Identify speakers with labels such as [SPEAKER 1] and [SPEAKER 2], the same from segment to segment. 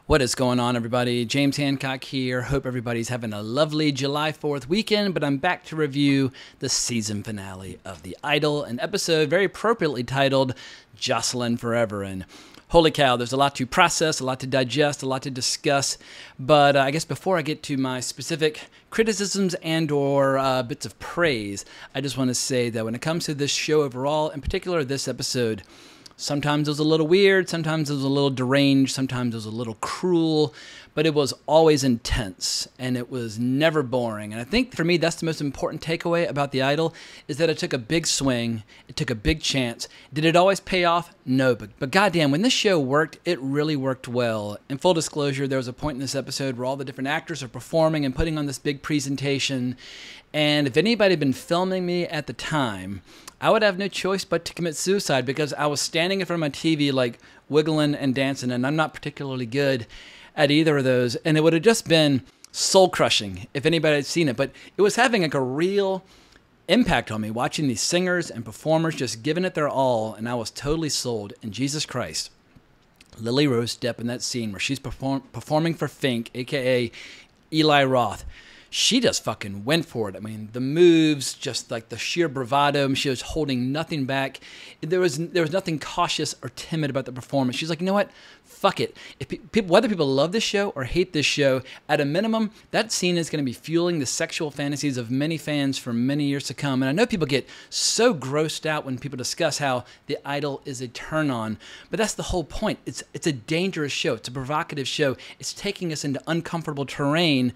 [SPEAKER 1] What is going on, everybody? James Hancock here. Hope everybody's having a lovely July 4th weekend, but I'm back to review the season finale of The Idol, an episode very appropriately titled Jocelyn Forever. And holy cow, there's a lot to process, a lot to digest, a lot to discuss. But I guess before I get to my specific criticisms and or bits of praise, I just want to say that when it comes to this show overall, in particular this episode, sometimes it was a little weird, sometimes it was a little deranged, sometimes it was a little cruel, but it was always intense, and it was never boring. And I think for me, that's the most important takeaway about The Idol, is that it took a big swing, it took a big chance. Did it always pay off? No, but goddamn, when this show worked, it really worked well. In full disclosure, there was a point in this episode where all the different actors are performing and putting on this big presentation, and if anybody had been filming me at the time, I would have no choice but to commit suicide, because I was standing in front of my TV like wiggling and dancing, and I'm not particularly good at either of those, and it would have just been soul-crushing if anybody had seen it. But it was having like a real impact on me, watching these singers and performers just giving it their all, and I was totally sold. And Jesus Christ, Lily Rose Depp in that scene where she's performing for Fink, a.k.a. Eli Roth, she just fucking went for it. I mean, the moves, just like the sheer bravado. She was holding nothing back. There was nothing cautious or timid about the performance. She's like, you know what? Fuck it. If whether people love this show or hate this show, at a minimum, that scene is going to be fueling the sexual fantasies of many fans for many years to come. And I know people get so grossed out when people discuss how The Idol is a turn-on, but that's the whole point. It's a dangerous show. It's a provocative show. It's taking us into uncomfortable terrain.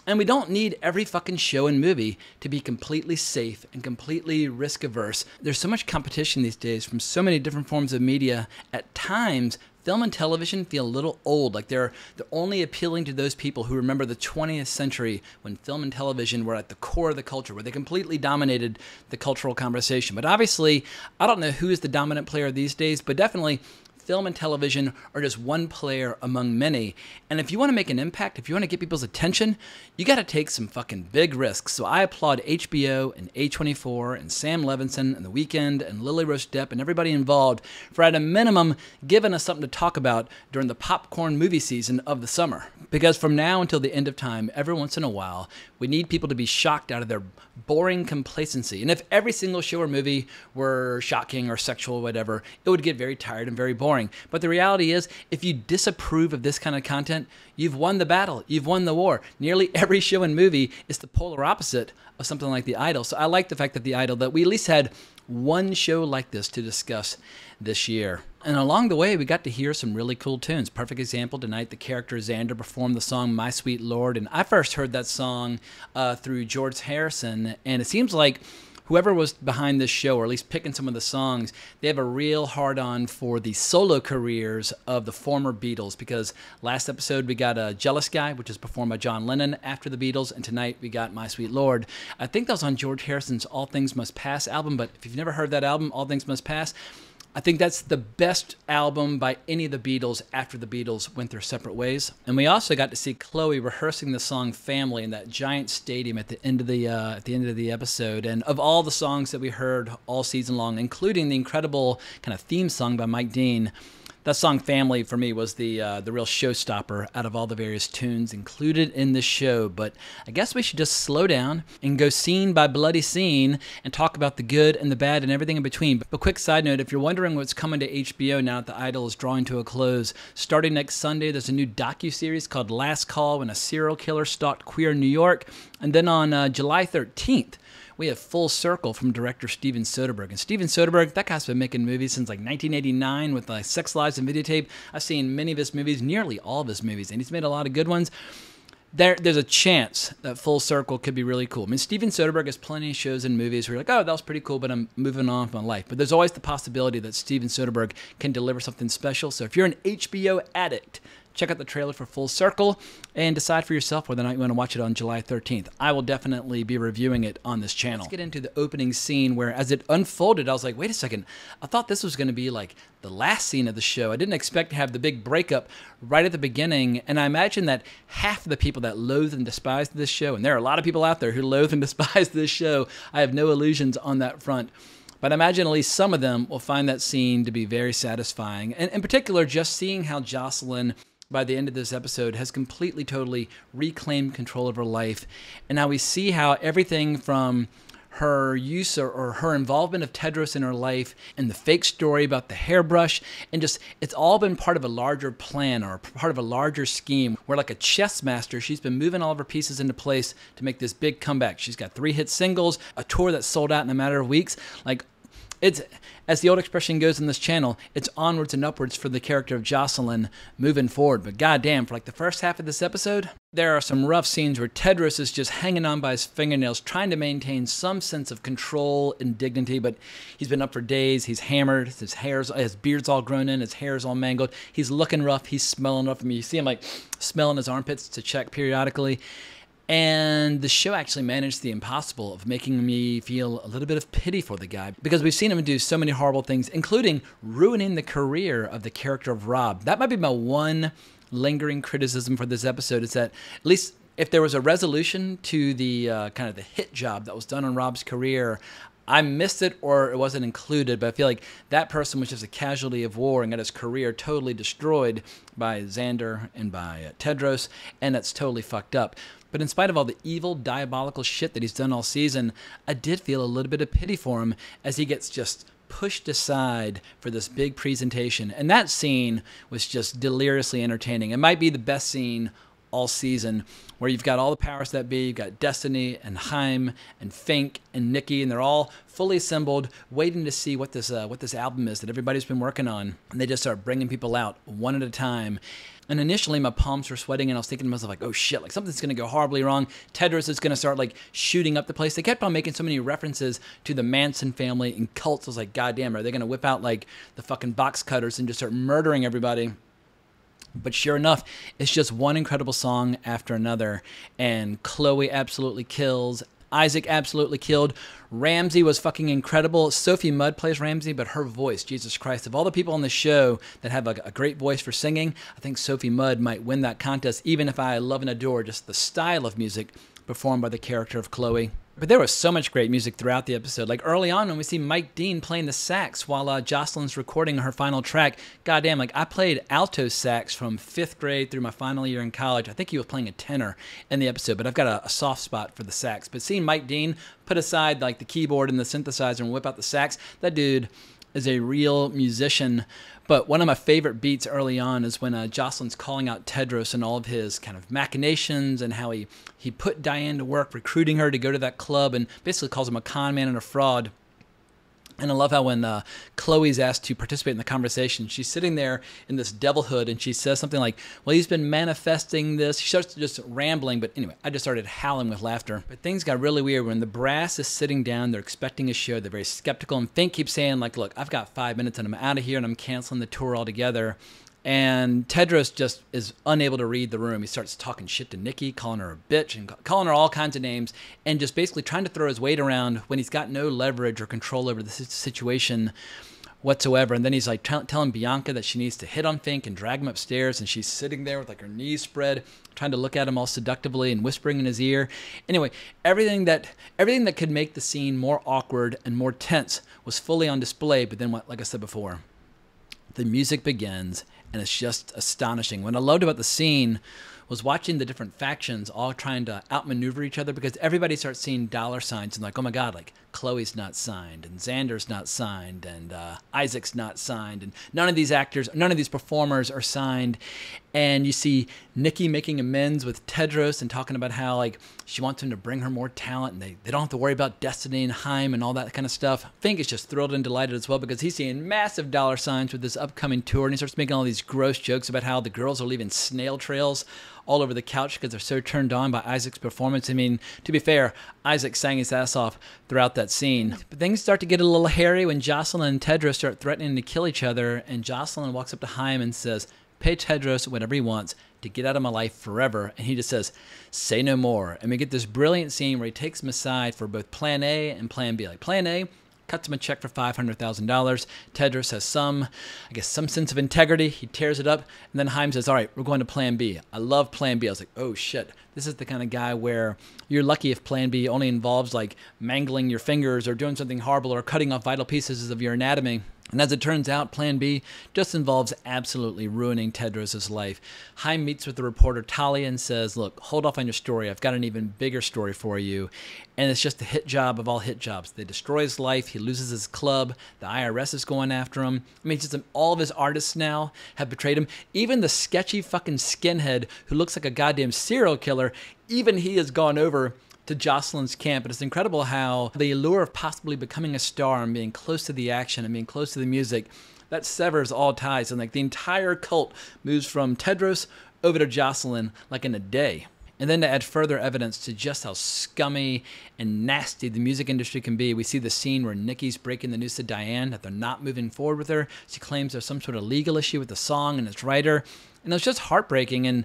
[SPEAKER 1] And we don't need every fucking show and movie to be completely safe and completely risk-averse. There's so much competition these days from so many different forms of media. At times, film and television feel a little old, like they're only appealing to those people who remember the 20th century when film and television were at the core of the culture, where they completely dominated the cultural conversation. But obviously, I don't know who is the dominant player these days, but definitely film and television are just one player among many. And if you want to make an impact, if you want to get people's attention, you got to take some fucking big risks. So I applaud HBO and A24 and Sam Levinson and The Weeknd and Lily Rose Depp and everybody involved for, at a minimum, giving us something to talk about during the popcorn movie season of the summer. Because from now until the end of time, every once in a while, we need people to be shocked out of their boring complacency. And if every single show or movie were shocking or sexual or whatever, it would get very tired and very boring. But the reality is, if you disapprove of this kind of content, you've won the battle. You've won the war. Nearly every show and movie is the polar opposite of something like The Idol. So I like the fact that The Idol, that we at least had one show like this to discuss this year. And along the way, we got to hear some really cool tunes. Perfect example tonight, the character Xander performed the song My Sweet Lord. And I first heard that song through George Harrison. And it seems like whoever was behind this show, or at least picking some of the songs, they have a real hard-on for the solo careers of the former Beatles, because last episode we got Jealous Guy, which is performed by John Lennon after the Beatles, and tonight we got My Sweet Lord. I think that was on George Harrison's All Things Must Pass album, but if you've never heard that album, All Things Must Pass, I think that's the best album by any of the Beatles after the Beatles went their separate ways. And we also got to see Chloe rehearsing the song Family in that giant stadium at the end of the episode. And of all the songs that we heard all season long, including the incredible kind of theme song by Mike Dean, that song Family for me was the real showstopper out of all the various tunes included in this show. But I guess we should just slow down and go scene by bloody scene and talk about the good and the bad and everything in between. But quick side note, if you're wondering what's coming to HBO now that The Idol is drawing to a close, starting next Sunday, there's a new docuseries called Last Call, when a serial killer stalked queer New York. And then on July 13th, we have Full Circle from director Steven Soderbergh. And Steven Soderbergh, that guy's been making movies since like 1989 with like Sex Lives and Videotape. I've seen many of his movies, nearly all of his movies, and he's made a lot of good ones. There's a chance that Full Circle could be really cool. I mean, Steven Soderbergh has plenty of shows and movies where you're like, oh, that was pretty cool, but I'm moving on with my life. But there's always the possibility that Steven Soderbergh can deliver something special. So if you're an HBO addict, check out the trailer for Full Circle and decide for yourself whether or not you want to watch it on July 13th. I will definitely be reviewing it on this channel. Let's get into the opening scene, where as it unfolded, I was like, wait a second, I thought this was going to be like the last scene of the show. I didn't expect to have the big breakup right at the beginning, and I imagine that half of the people that loathe and despise this show, and there are a lot of people out there who loathe and despise this show, I have no illusions on that front, but I imagine at least some of them will find that scene to be very satisfying. And in particular, just seeing how Jocelyn by the end of this episode, has completely, totally reclaimed control of her life. And now we see how everything from her use or her involvement of Tedros in her life and the fake story about the hairbrush, and just it's all been part of a larger plan or part of a larger scheme where, like a chess master, she's been moving all of her pieces into place to make this big comeback. She's got 3 hit singles, a tour that sold out in a matter of weeks. Like, it's, as the old expression goes in this channel, it's onwards and upwards for the character of Jocelyn moving forward. But goddamn, for like the first half of this episode, there are some rough scenes where Tedros is just hanging on by his fingernails, trying to maintain some sense of control and dignity, but he's been up for days, he's hammered, his beard's all grown in, his hair's all mangled, he's looking rough, he's smelling rough. I mean, you see him like smelling his armpits to check periodically. And the show actually managed the impossible of making me feel a little bit of pity for the guy, because we've seen him do so many horrible things, including ruining the career of the character of Rob. That might be my one lingering criticism for this episode, is that at least if there was a resolution to the kind of the hit job that was done on Rob's career, I missed it or it wasn't included, but I feel like that person was just a casualty of war and got his career totally destroyed by Xander and by Tedros, and that's totally fucked up. But in spite of all the evil, diabolical shit that he's done all season, I did feel a little bit of pity for him as he gets just pushed aside for this big presentation. And that scene was just deliriously entertaining. It might be the best scene all season, where you've got all the powers that be. You've got Destiny and Haim and Fink and Nikki, and they're all fully assembled, waiting to see what this album is that everybody's been working on. And they just start bringing people out one at a time. And initially, my palms were sweating, and I was thinking to myself, like, oh shit, like something's going to go horribly wrong. Tedros is going to start like shooting up the place. They kept on making so many references to the Manson family and cults. I was like, goddamn, are they going to whip out like the fucking box cutters and just start murdering everybody? But sure enough, it's just one incredible song after another. And Chloe absolutely kills. Isaac absolutely killed. Ramsey was fucking incredible. Sophie Mudd plays Ramsey, but her voice, Jesus Christ. Of all the people on the show that have a great voice for singing, I think Sophie Mudd might win that contest, even if I love and adore just the style of music performed by the character of Chloe. But there was so much great music throughout the episode. Like early on when we see Mike Dean playing the sax while Jocelyn's recording her final track. Goddamn, like I played alto sax from 5th grade through my final year in college. I think he was playing a tenor in the episode, but I've got a soft spot for the sax. But seeing Mike Dean put aside like the keyboard and the synthesizer and whip out the sax, that dude is a real musician. But one of my favorite beats early on is when Jocelyn's calling out Tedros and all of his kind of machinations and how he put Diane to work recruiting her to go to that club and basically calls him a con man and a fraud. And I love how when Chloe's asked to participate in the conversation, she's sitting there in this devil hood and she says something like, well, he's been manifesting this. She starts just rambling, but anyway, I just started howling with laughter. But things got really weird when the brass is sitting down, they're expecting a show, they're very skeptical, and Fink keeps saying like, look, I've got 5 minutes and I'm out of here and I'm canceling the tour altogether. And Tedros just is unable to read the room. He starts talking shit to Nikki, calling her a bitch and calling her all kinds of names, and just basically trying to throw his weight around when he's got no leverage or control over the situation whatsoever. And then he's like telling Bianca that she needs to hit on Fink and drag him upstairs, and she's sitting there with like her knees spread, trying to look at him all seductively and whispering in his ear. Anyway, everything that could make the scene more awkward and more tense was fully on display. But then, like I said before, the music begins, and it's just astonishing. What I loved about the scene was watching the different factions all trying to outmaneuver each other, because everybody starts seeing dollar signs and like, oh my God, like Chloe's not signed and Xander's not signed and Isaac's not signed, and none of these performers are signed. And you see Nikki making amends with Tedros and talking about how like she wants him to bring her more talent, and they don't have to worry about Destiny and Haim and all that kind of stuff. Fink is just thrilled and delighted as well, because he's seeing massive dollar signs with this upcoming tour, and he starts making all these gross jokes about how the girls are leaving snail trails all over the couch because they're so turned on by Isaac's performance. I mean, to be fair, Isaac sang his ass off throughout that scene. But things start to get a little hairy when Jocelyn and Tedros start threatening to kill each other, and Jocelyn walks up to Haim and says, pay Tedros whatever he wants to get out of my life forever. And he just says, say no more. And we get this brilliant scene where he takes him aside for both plan A and plan B. Like plan A, cuts him a check for $500,000. Tedros has some sense of integrity. He tears it up, and then Haim says, all right, we're going to plan B. I love plan B. I was like, oh shit, this is the kind of guy where you're lucky if plan B only involves like mangling your fingers or doing something horrible or cutting off vital pieces of your anatomy. And as it turns out, Plan B just involves absolutely ruining Tedros' life. Chaim meets with the reporter Talia and says, look, hold off on your story. I've got an even bigger story for you. And it's just a hit job of all hit jobs. They destroy his life. He loses his club. The IRS is going after him. I mean, just all of his artists now have betrayed him. Even the sketchy fucking skinhead who looks like a goddamn serial killer, even he has gone over to Jocelyn's camp. And it's incredible how the allure of possibly becoming a star and being close to the action and being close to the music, that severs all ties. And like the entire cult moves from Tedros over to Jocelyn like in a day. And then to add further evidence to just how scummy and nasty the music industry can be, we see the scene where Nikki's breaking the news to Diane that they're not moving forward with her. She claims there's some sort of legal issue with the song and its writer. And it was just heartbreaking. And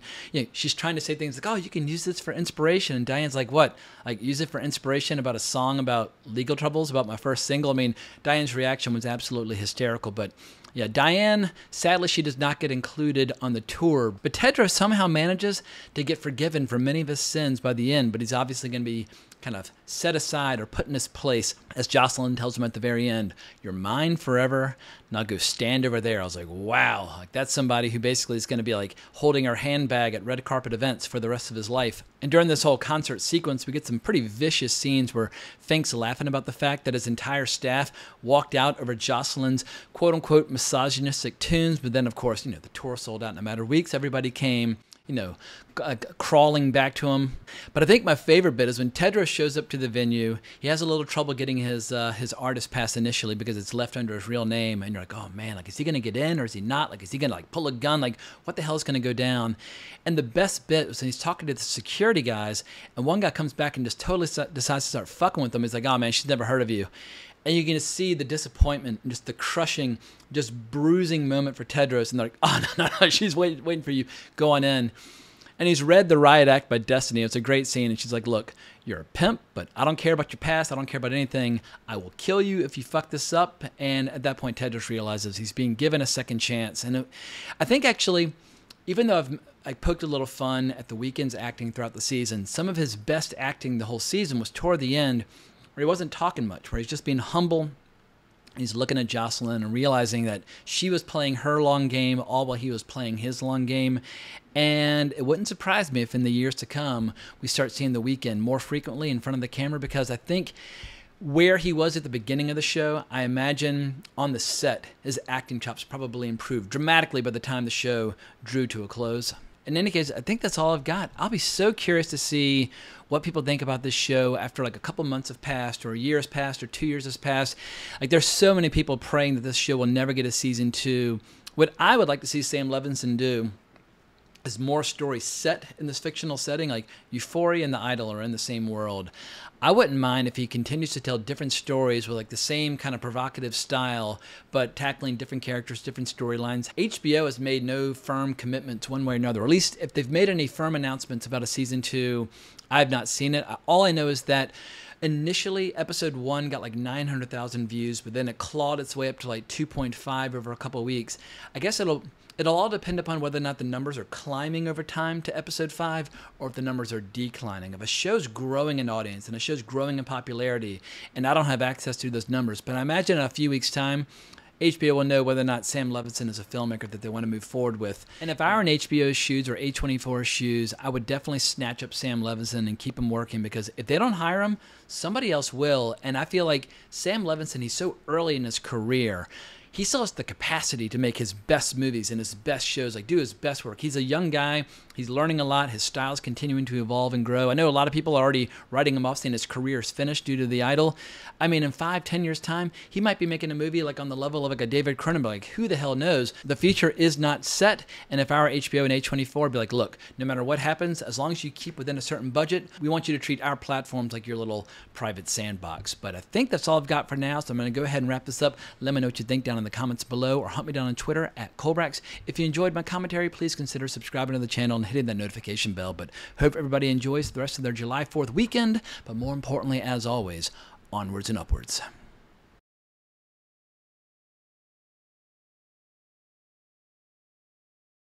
[SPEAKER 1] she's trying to say things like, oh, you can use this for inspiration. And Diane's like, what? Like, use it for inspiration about a song about legal troubles, about my first single? I mean, Diane's reaction was absolutely hysterical. But yeah, Diane, sadly, she does not get included on the tour. But Tedros somehow manages to get forgiven for many of his sins by the end. But he's obviously going to be kind of set aside or put in his place, as Jocelyn tells him at the very end, you're mine forever, now go stand over there. I was like, wow, like that's somebody who basically is going to be like holding her handbag at red carpet events for the rest of his life. And during this whole concert sequence, we get some pretty vicious scenes where Fink's laughing about the fact that his entire staff walked out over Jocelyn's quote-unquote misogynistic tunes, but then of course, the tour sold out in a matter of weeks. Everybody came, crawling back to him. But I think my favorite bit is when Tedros shows up to the venue. He has a little trouble getting his artist pass initially because it's left under his real name, and you're like, oh man, like is he gonna get in or is he not? Like is he gonna like pull a gun? Like what the hell is gonna go down? And the best bit was when he's talking to the security guys, and one guy comes back and just totally decides to start fucking with him. He's like, oh man, she's never heard of you. And you can see the disappointment, just the crushing, just bruising moment for Tedros. And they're like, oh, no, she's waiting for you. Go on in. And he's read The Riot Act by Destiny. It's a great scene. And she's like, look, you're a pimp, but I don't care about your past. I don't care about anything. I will kill you if you fuck this up. And at that point, Tedros realizes he's being given a second chance. And I think actually, even though I poked a little fun at The Weeknd's acting throughout the season, some of his best acting the whole season was toward the end, where he wasn't talking much, where he's just being humble. He's looking at Jocelyn and realizing that she was playing her long game all while he was playing his long game. And it wouldn't surprise me if in the years to come, we start seeing The Weeknd more frequently in front of the camera, because I think where he was at the beginning of the show, I imagine on the set, his acting chops probably improved dramatically by the time the show drew to a close. In any case, I think that's all I've got. I'll be so curious to see what people think about this show after like a couple months have passed, or a year has passed, or 2 years has passed. Like there's so many people praying that this show will never get a season 2. What I would like to see Sam Levinson do is more stories set in this fictional setting, like Euphoria and The Idol are in the same world. I wouldn't mind if he continues to tell different stories with like the same kind of provocative style, but tackling different characters, different storylines. HBO has made no firm commitments one way or another, or at least if they've made any firm announcements about a season 2, I've not seen it. All I know is that initially episode 1 got like 900,000 views, but then it clawed its way up to like 2.5 over a couple of weeks. I guess it'll all depend upon whether or not the numbers are climbing over time to episode 5, or if the numbers are declining. If a show's growing in audience and a show's growing in popularity, and I don't have access to those numbers, but I imagine in a few weeks' time, HBO will know whether or not Sam Levinson is a filmmaker that they want to move forward with. And if I were in HBO's shoes or A24's shoes, I would definitely snatch up Sam Levinson and keep him working, because if they don't hire him, somebody else will. And I feel like Sam Levinson, he's so early in his career, he still has the capacity to make his best movies and his best shows, like do his best work. He's a young guy. He's learning a lot. His style's continuing to evolve and grow. I know a lot of people are already writing him off, saying his career is finished due to The Idol. I mean, in 5-10 years' time, he might be making a movie like on the level of like a David Cronenberg. Like, who the hell knows? The future is not set. And if our HBO and A24 be like, look, no matter what happens, as long as you keep within a certain budget, we want you to treat our platforms like your little private sandbox. But I think that's all I've got for now, so I'm going to go ahead and wrap this up. Let me know what you think down in the comments below, or hunt me down on Twitter at Colbrax. If you enjoyed my commentary, please consider subscribing to the channel and hitting that notification bell. But hope everybody enjoys the rest of their July 4th weekend. But more importantly, as always, onwards and upwards.